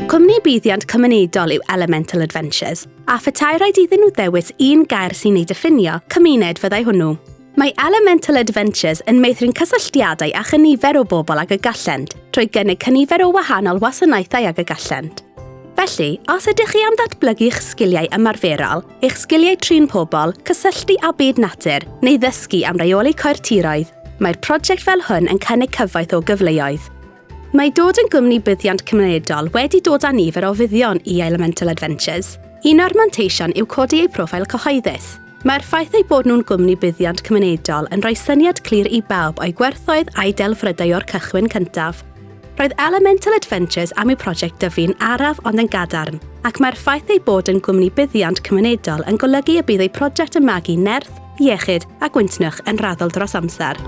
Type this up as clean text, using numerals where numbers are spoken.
Cwmni buddiant cymunedol yw Elemental Adventures, a phetai rhaid iddyn nhw ddewis un gair sy'n ei diffinio, cymuned fyddai hwnnw. Mae Elemental Adventures yn meithrin cysylltiadau a chynifer o bobl ag y gallent, trwy gynnig cynifer o wahanol wasanaethau ag y gallent. Felly, os ydych chi am ddatblygu eich sgiliau ymarferol, eich sgiliau trin pobl, cysylltu â byd natur, neu ddysgu am reoli coertiroedd, mae'r prosiect fel hwn yn cynnig cyfoeth o gyfleoedd. Mae dod yn gwmni buddiant cymunedol wedi dod â nifer o fuddion i Elemental Adventures. Un o'r manteision yw codi eu profil cyhoeddus. Mae'r ffaith ei bod nhw'n gwmni buddiant cymunedol yn rhoi syniad clir i bawb o'i gwerthoedd a'i delfrydau o'r cychwyn cyntaf. Roedd Elemental Adventures am eu prosiect dyfu'n araf ond yn gadarn, ac mae'r ffaith ei bod yn gwmni buddiant cymunedol yn golygu y bydd ei prosiect yn magu nerth, iechyd a gwyntnwch yn raddol dros amser.